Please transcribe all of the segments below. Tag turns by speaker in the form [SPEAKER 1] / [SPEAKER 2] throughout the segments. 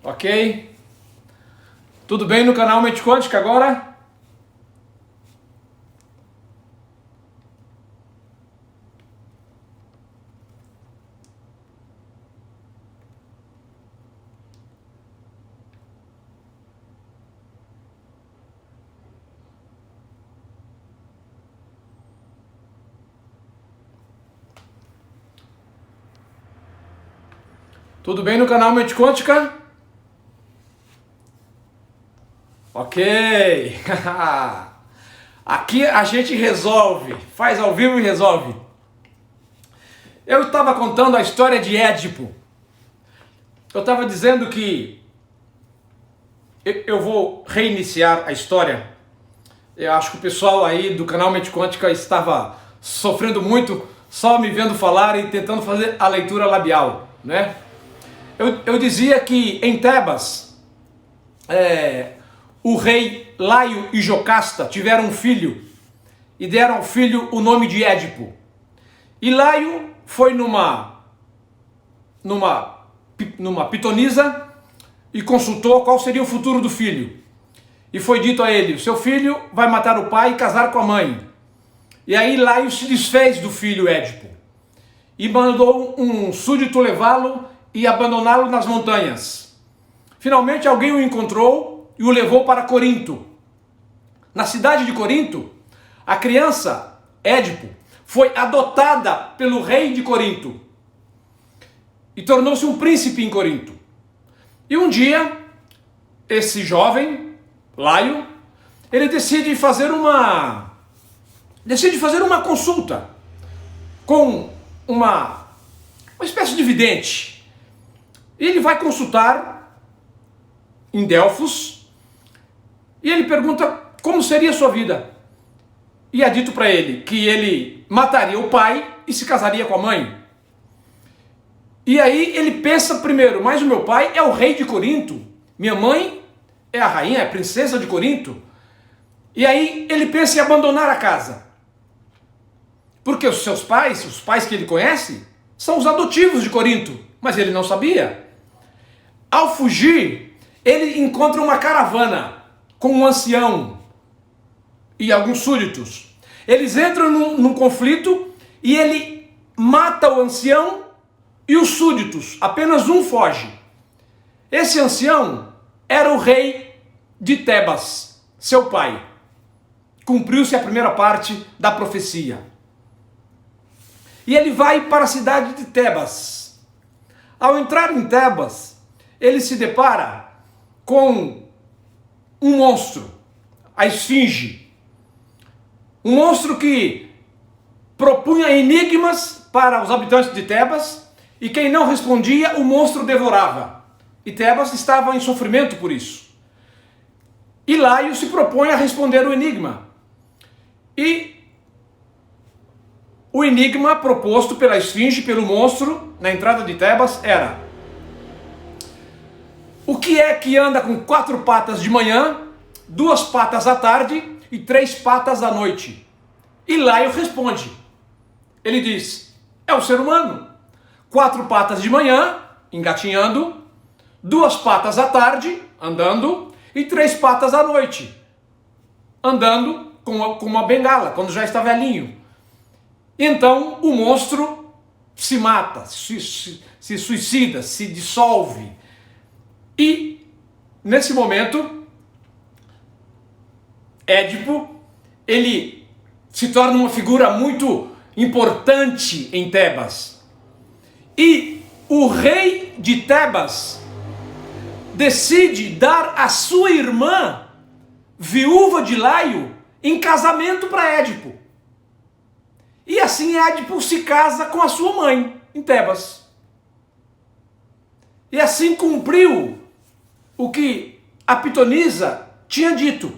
[SPEAKER 1] Ok? Tudo bem no canal Mente Quântica agora? Tudo bem no canal Mente Quântica? Ok! Aqui a gente resolve, faz ao vivo e resolve. Eu estava contando a história de Édipo. Eu estava dizendo que eu vou reiniciar a história. Eu acho que o pessoal aí do canal Mente Quântica estava sofrendo muito só me vendo falar e tentando fazer a leitura labial, né? Eu dizia que em Tebas, o rei Laio e Jocasta tiveram um filho e deram ao filho o nome de Édipo. E Laio foi numa pitonisa e consultou qual seria o futuro do filho. E foi dito a ele: seu filho vai matar o pai e casar com a mãe. E aí Laio se desfez do filho Édipo e mandou um súdito levá-lo e abandoná-lo nas montanhas. Finalmente alguém o encontrou e o levou para Corinto. Na cidade de Corinto, a criança Édipo foi adotada pelo rei de Corinto e tornou-se um príncipe em Corinto. E um dia, esse jovem, Laio, ele decide fazer uma consulta com uma espécie de vidente. Ele vai consultar em Delfos e ele pergunta como seria a sua vida. E é dito para ele que ele mataria o pai e se casaria com a mãe. E aí ele pensa primeiro: mas o meu pai é o rei de Corinto, minha mãe é a rainha, é a princesa de Corinto. E aí ele pensa em abandonar a casa, porque os seus pais, os pais que ele conhece, são os adotivos de Corinto, mas ele não sabia. Ao fugir, ele encontra uma caravana com um ancião e alguns súditos. Eles entram num conflito e ele mata o ancião e os súditos. Apenas um foge. Esse ancião era o rei de Tebas, seu pai. Cumpriu-se a primeira parte da profecia. E ele vai para a cidade de Tebas. Ao entrar em Tebas, ele se depara com um monstro, a Esfinge. Um monstro que propunha enigmas para os habitantes de Tebas e quem não respondia, o monstro devorava. E Tebas estava em sofrimento por isso. E Laio se propõe a responder o enigma. E o enigma proposto pela Esfinge, pelo monstro, na entrada de Tebas era: o que é que anda com 4 patas de manhã, 2 patas à tarde e 3 patas à noite? E Laio responde. Ele diz: é o ser humano. 4 patas de manhã, engatinhando, 2 patas à tarde, andando, e 3 patas à noite, andando com uma bengala, quando já está velhinho. Então o monstro se mata, se suicida, se dissolve. E, nesse momento, Édipo, ele se torna uma figura muito importante em Tebas. E o rei de Tebas decide dar a sua irmã, viúva de Laio, em casamento para Édipo. E assim Édipo se casa com a sua mãe, em Tebas. E assim cumpriu o que a pitonisa tinha dito.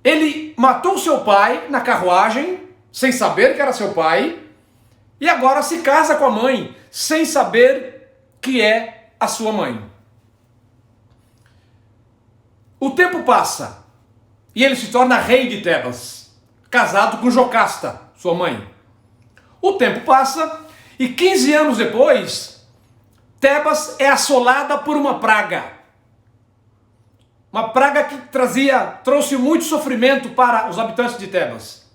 [SPEAKER 1] Ele matou seu pai na carruagem, sem saber que era seu pai, e agora se casa com a mãe, sem saber que é a sua mãe. O tempo passa, e ele se torna rei de Tebas, casado com Jocasta, sua mãe. O tempo passa, e 15 anos depois, Tebas é assolada por uma praga. uma praga que trouxe muito sofrimento para os habitantes de Tebas.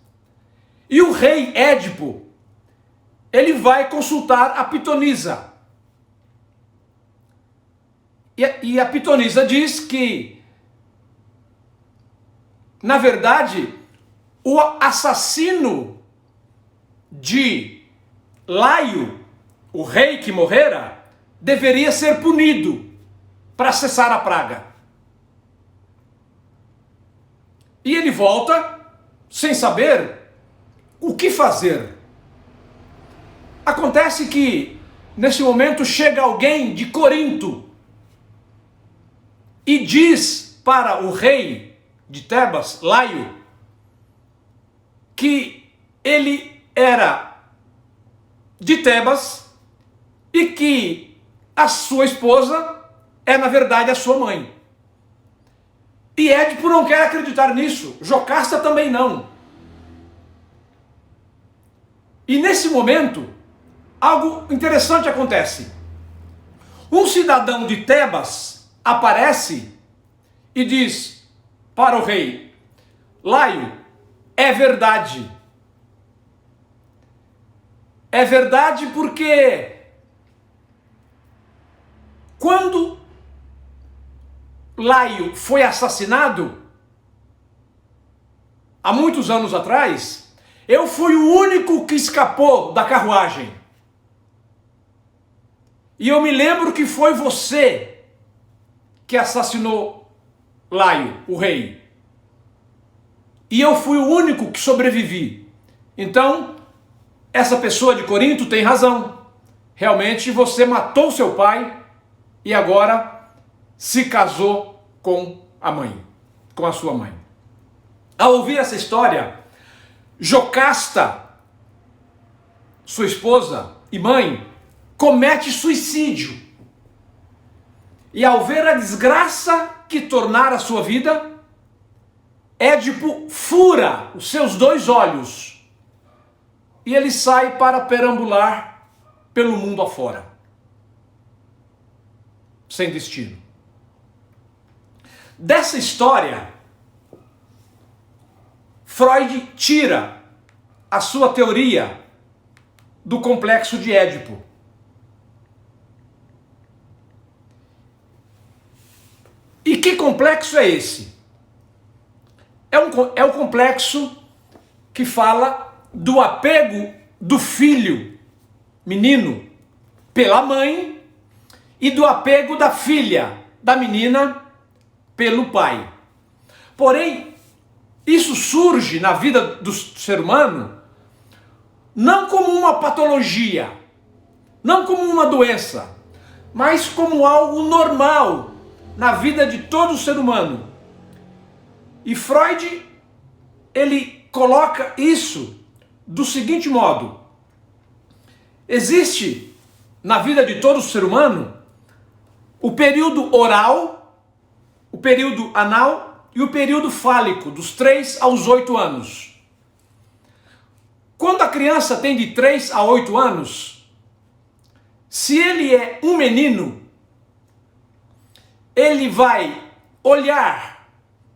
[SPEAKER 1] E o rei Édipo, ele vai consultar a pitonisa. E a pitonisa diz que, na verdade, o assassino de Laio, o rei que morrera, deveria ser punido para cessar a praga. E ele volta sem saber o que fazer. Acontece que, nesse momento, chega alguém de Corinto e diz para o rei de Tebas, Laio, que ele era de Tebas e que a sua esposa é, na verdade, a sua mãe. E Édipo não quer acreditar nisso, Jocasta também não. E nesse momento, algo interessante acontece. Um cidadão de Tebas aparece e diz para o rei, Laio, é verdade. É verdade porque quando Laio foi assassinado, há muitos anos atrás, eu fui o único que escapou da carruagem. E eu me lembro que foi você que assassinou Laio, o rei. E eu fui o único que sobrevivi. Então, essa pessoa de Corinto tem razão. Realmente você matou seu pai e agora se casou com a mãe, com a sua mãe. Ao ouvir essa história, Jocasta, sua esposa e mãe, comete suicídio. E ao ver a desgraça que tornara a sua vida, Édipo fura os seus 2 olhos e ele sai para perambular pelo mundo afora, sem destino. Dessa história, Freud tira a sua teoria do complexo de Édipo. E que complexo é esse? É o complexo que fala do apego do filho, menino, pela mãe e do apego da filha, da menina, pelo pai. Porém, isso surge na vida do ser humano não como uma patologia, não como uma doença, mas como algo normal na vida de todo ser humano. E Freud, ele coloca isso do seguinte modo: existe na vida de todo ser humano o período oral, o período anal e o período fálico, dos 3 aos 8 anos. Quando a criança tem de 3 a 8 anos, se ele é um menino, ele vai olhar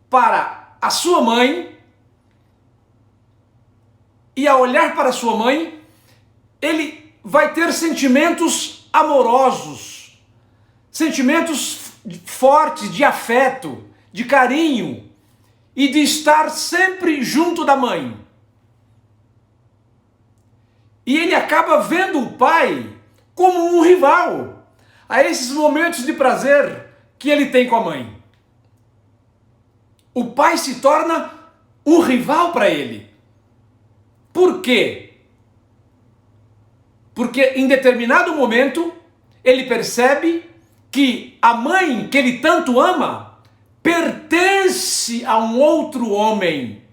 [SPEAKER 1] para a sua mãe, e ao olhar para a sua mãe, ele vai ter sentimentos amorosos, sentimentos fortes de afeto, de carinho e de estar sempre junto da mãe. E ele acaba vendo o pai como um rival a esses momentos de prazer que ele tem com a mãe. O pai se torna um rival para ele. Por quê? Porque em determinado momento ele percebe que a mãe que ele tanto ama pertence a um outro homem,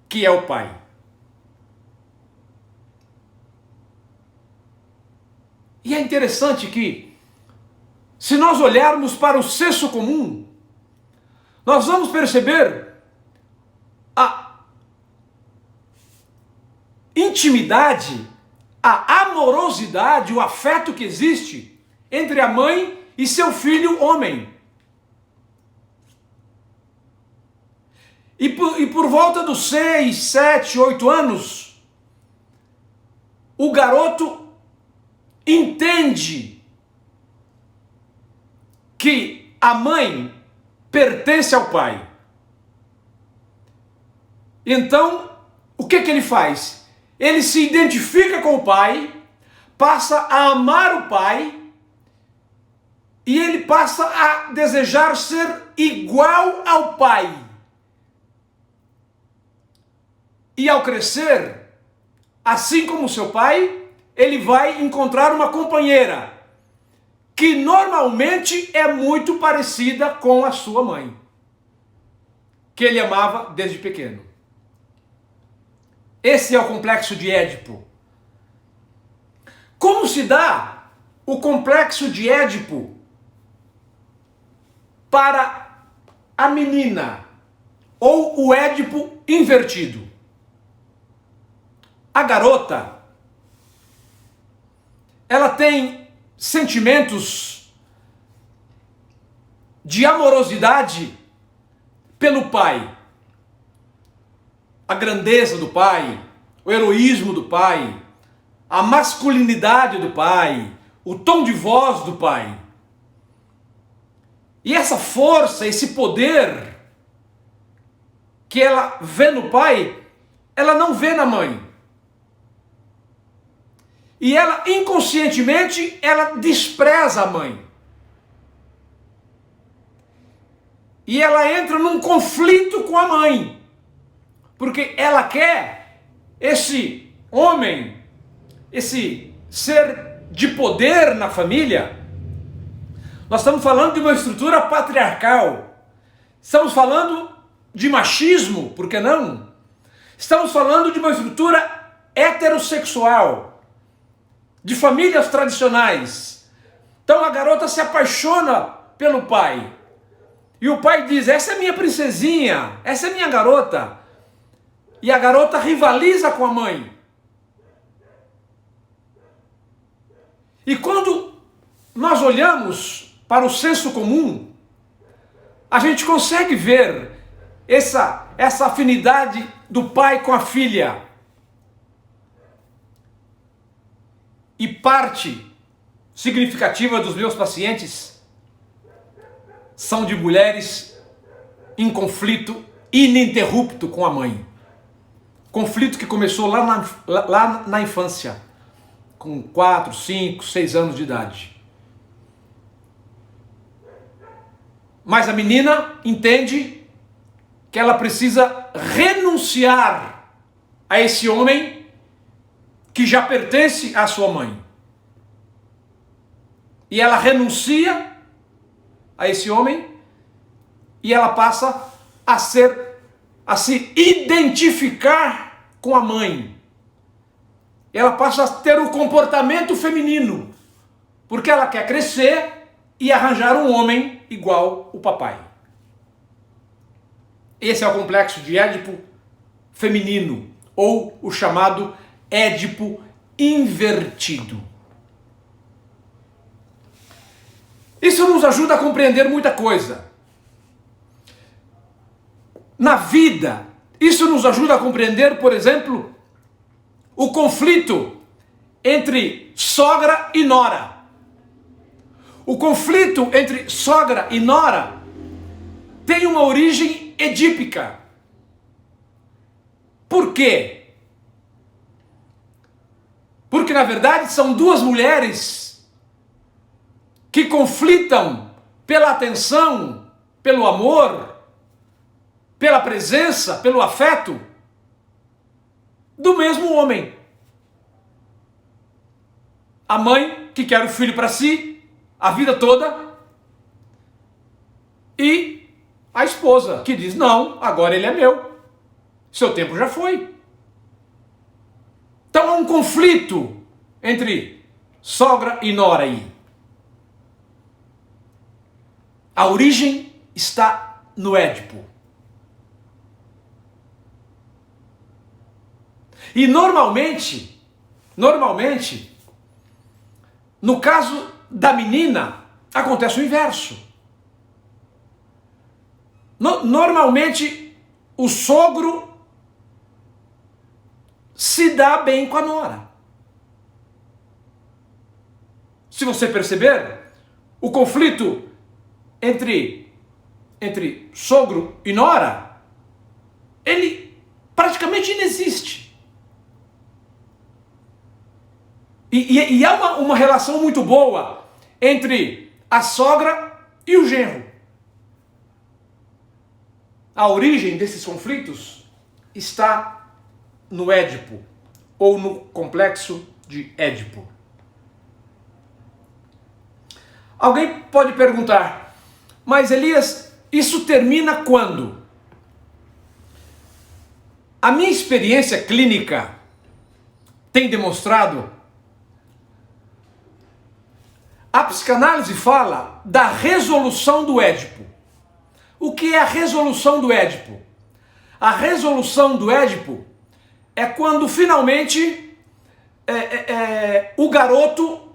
[SPEAKER 1] que é o pai. E é interessante que, se nós olharmos para o senso comum, nós vamos perceber a intimidade, a amorosidade, o afeto que existe entre a mãe e seu filho homem. E por volta dos 6, 7, 8 anos, o garoto entende que a mãe pertence ao pai. Então, o que ele faz? Ele se identifica com o pai, passa a amar o pai, e ele passa a desejar ser igual ao pai. E ao crescer, assim como seu pai, ele vai encontrar uma companheira que normalmente é muito parecida com a sua mãe, que ele amava desde pequeno. Esse é o complexo de Édipo. Como se dá o complexo de Édipo para a menina, ou o Édipo invertido? A garota, ela tem sentimentos de amorosidade pelo pai. A grandeza do pai, o heroísmo do pai, a masculinidade do pai, o tom de voz do pai. E essa força, esse poder que ela vê no pai, ela não vê na mãe. E ela, inconscientemente, ela despreza a mãe. E ela entra num conflito com a mãe. Porque ela quer esse homem, esse ser de poder na família. Nós estamos falando de uma estrutura patriarcal. Estamos falando de machismo, por que não? Estamos falando de uma estrutura heterossexual, de famílias tradicionais. Então a garota se apaixona pelo pai. E o pai diz: essa é minha princesinha, essa é minha garota. E a garota rivaliza com a mãe. E quando nós olhamos para o senso comum, a gente consegue ver essa afinidade do pai com a filha. E parte significativa dos meus pacientes são de mulheres em conflito ininterrupto com a mãe. Conflito que começou lá na infância, com 4, 5, 6 anos de idade. Mas a menina entende que ela precisa renunciar a esse homem que já pertence à sua mãe. E ela renuncia a esse homem e ela passa a se identificar com a mãe. Ela passa a ter o comportamento feminino, porque ela quer crescer e arranjar um homem igual o papai. Esse é o complexo de Édipo feminino, ou o chamado Édipo invertido. Isso nos ajuda a compreender muita coisa. Na vida, isso nos ajuda a compreender, por exemplo, o conflito entre sogra e nora. O conflito entre sogra e nora tem uma origem edípica. Por quê? Porque, na verdade, são duas mulheres que conflitam pela atenção, pelo amor, pela presença, pelo afeto do mesmo homem. A mãe que quer o filho para si a vida toda e a esposa que diz: não, agora ele é meu, seu tempo já foi. Então há um conflito entre sogra e nora aí. A origem está no Édipo. E normalmente, no caso da menina, acontece o inverso. Normalmente, o sogro se dá bem com a nora. Se você perceber, o conflito entre sogro e nora, ele praticamente inexiste. E há uma relação muito boa entre a sogra e o genro. A origem desses conflitos está no Édipo, ou no complexo de Édipo. Alguém pode perguntar, mas Elias, isso termina quando? A minha experiência clínica tem demonstrado, a psicanálise fala da resolução do Édipo. O que é a resolução do Édipo? A resolução do Édipo é quando finalmente o garoto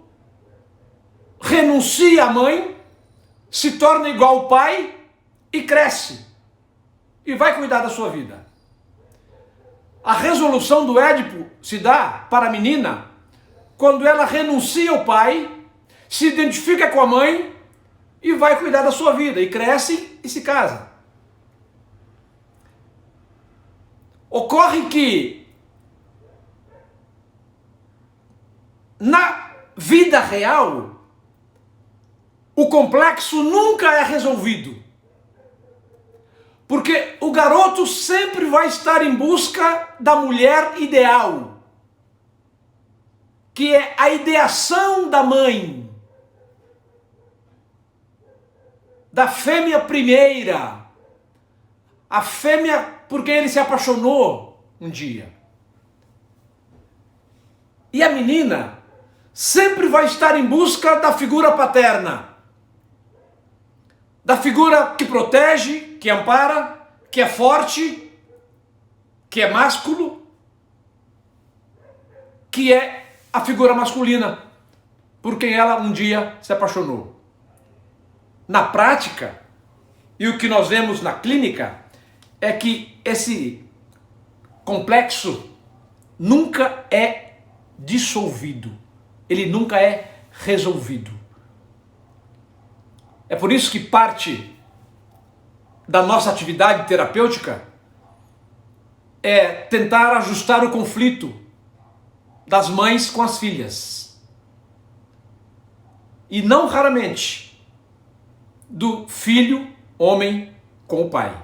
[SPEAKER 1] renuncia à mãe, se torna igual ao pai e cresce. E vai cuidar da sua vida. A resolução do Édipo se dá para a menina quando ela renuncia ao pai, se identifica com a mãe e vai cuidar da sua vida, e cresce e se casa. Ocorre que na vida real o complexo nunca é resolvido. Porque o garoto sempre vai estar em busca da mulher ideal, que é a ideação da mãe, da fêmea primeira, a fêmea por quem ele se apaixonou um dia. E a menina sempre vai estar em busca da figura paterna, da figura que protege, que ampara, que é forte, que é másculo, que é a figura masculina por quem ela um dia se apaixonou. Na prática, e o que nós vemos na clínica, é que esse complexo nunca é dissolvido, ele nunca é resolvido. É por isso que parte da nossa atividade terapêutica é tentar ajustar o conflito das mães com as filhas. E não raramente do filho, homem, com o pai.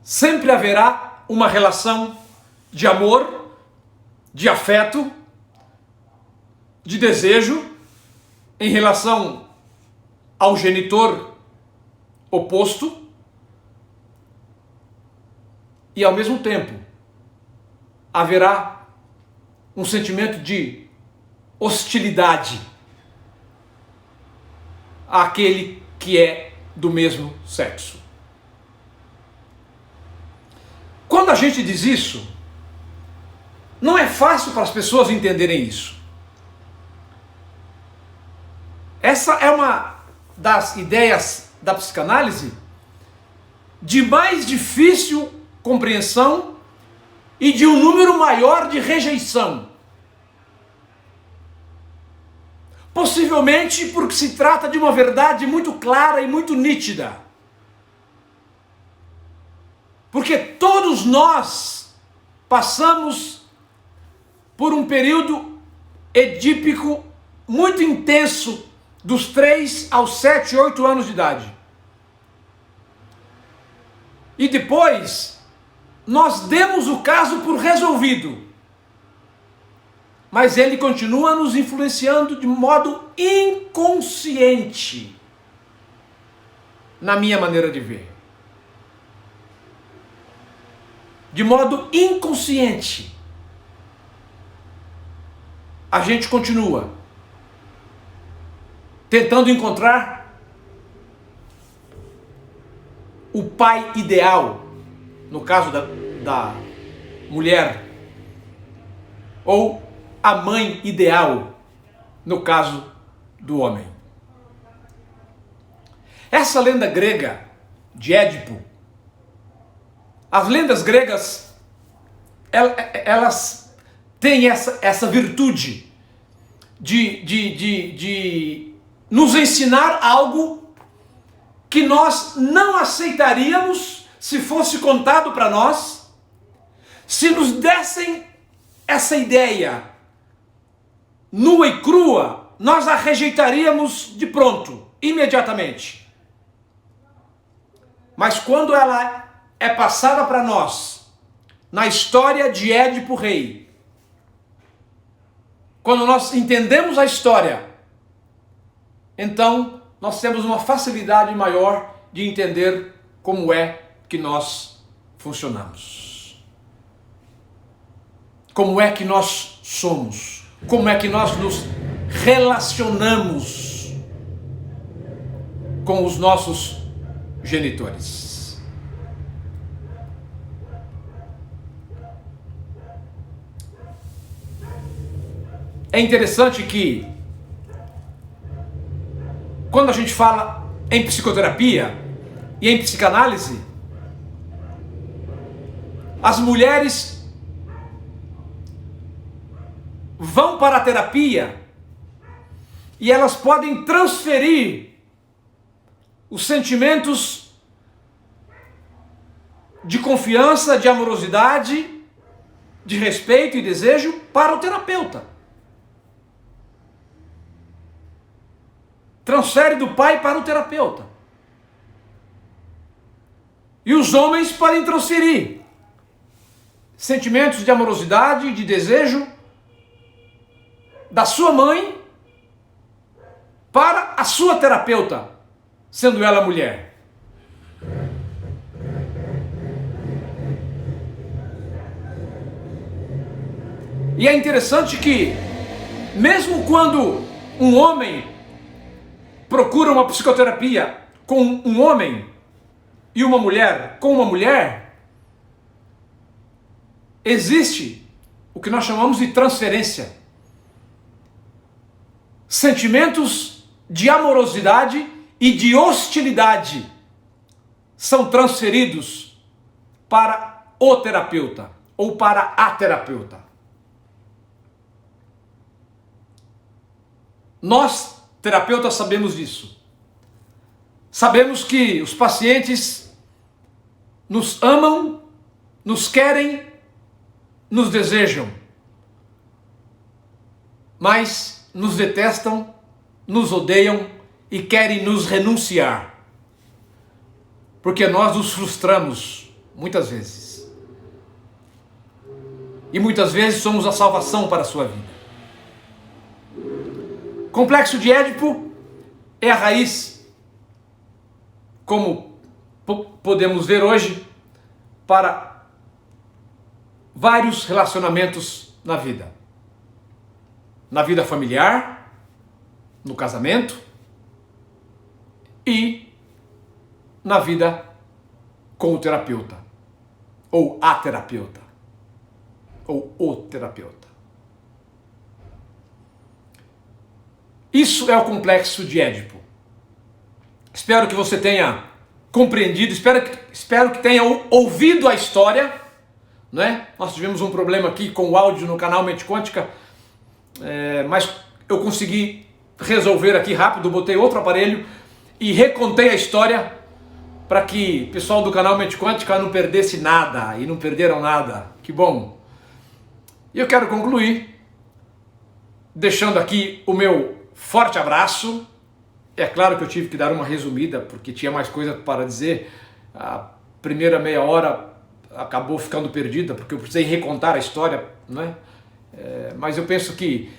[SPEAKER 1] Sempre haverá uma relação de amor, de afeto, de desejo em relação ao genitor oposto, e ao mesmo tempo haverá um sentimento de hostilidade àquele que é do mesmo sexo. Quando a gente diz isso, não é fácil para as pessoas entenderem isso. Essa é uma das ideias da psicanálise de mais difícil compreensão e de um número maior de rejeição. Possivelmente porque se trata de uma verdade muito clara e muito nítida. Porque todos nós passamos por um período edípico muito intenso dos 3 aos 7, 8 anos de idade. E depois, nós demos o caso por resolvido. Mas ele continua nos influenciando de modo inconsciente, na minha maneira de ver. De modo inconsciente, a gente continua tentando encontrar o pai ideal, no caso da mulher, ou a mãe ideal, no caso do homem. Essa lenda grega de Édipo. As lendas gregas, elas têm essa virtude de nos ensinar algo que nós não aceitaríamos se fosse contado para nós, se nos dessem essa ideia nua e crua, nós a rejeitaríamos de pronto, imediatamente. Mas quando ela é passada para nós, na história de Édipo Rei, quando nós entendemos a história, então nós temos uma facilidade maior de entender como é que nós funcionamos. Como é que nós somos. Como é que nós nos relacionamos com os nossos genitores. É interessante que quando a gente fala em psicoterapia e em psicanálise, as mulheres vão para a terapia e elas podem transferir os sentimentos de confiança, de amorosidade, de respeito e desejo para o terapeuta. Transfere do pai para o terapeuta. E os homens podem transferir sentimentos de amorosidade e de desejo da sua mãe para a sua terapeuta, sendo ela mulher. E é interessante que, mesmo quando um homem procura uma psicoterapia com um homem e uma mulher com uma mulher, existe o que nós chamamos de transferência. Sentimentos de amorosidade e de hostilidade são transferidos para o terapeuta ou para a terapeuta. Nós, terapeutas, sabemos disso. Sabemos que os pacientes nos amam, nos querem, nos desejam, mas nos detestam, nos odeiam e querem nos renunciar, porque nós nos frustramos muitas vezes. E muitas vezes somos a salvação para a sua vida. Complexo de Édipo é a raiz, como podemos ver hoje, para vários relacionamentos na vida. Na vida familiar, no casamento e na vida com o terapeuta, ou a terapeuta, ou o terapeuta. Isso é o complexo de Édipo. Espero que você tenha compreendido, espero que tenha ouvido a história, né? Nós tivemos um problema aqui com o áudio no canal Mente Quântica, mas eu consegui resolver aqui rápido, botei outro aparelho e recontei a história para que o pessoal do canal Mente Quântica não perdesse nada, e não perderam nada. Que bom! E eu quero concluir deixando aqui o meu forte abraço. É claro que eu tive que dar uma resumida, porque tinha mais coisa para dizer. A primeira meia hora acabou ficando perdida, porque eu precisei recontar a história, né? Mas eu penso que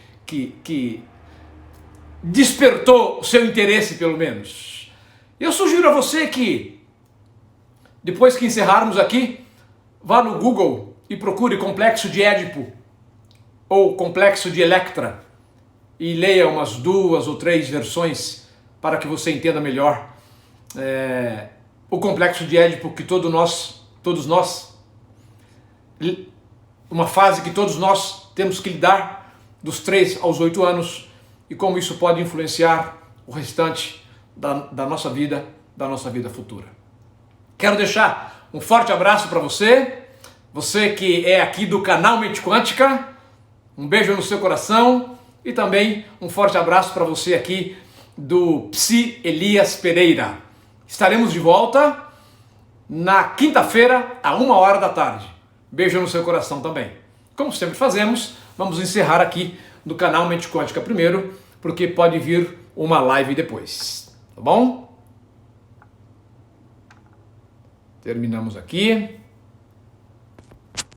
[SPEAKER 1] despertou o seu interesse, pelo menos. Eu sugiro a você que, depois que encerrarmos aqui, vá no Google e procure Complexo de Édipo ou Complexo de Electra e leia umas 2 ou 3 versões para que você entenda melhor o Complexo de Édipo, que todos nós, uma fase que todos nós temos que lidar dos 3 aos 8 anos, e como isso pode influenciar o restante da nossa vida futura. Quero deixar um forte abraço para você, você que é aqui do canal Mente Quântica, um beijo no seu coração e também um forte abraço para você aqui do Psi Elias Pereira. Estaremos de volta na quinta-feira, à 1h da tarde. Beijo no seu coração também. Como sempre fazemos, vamos encerrar aqui do canal Mente Quântica primeiro, porque pode vir uma live depois. Tá bom? Terminamos aqui.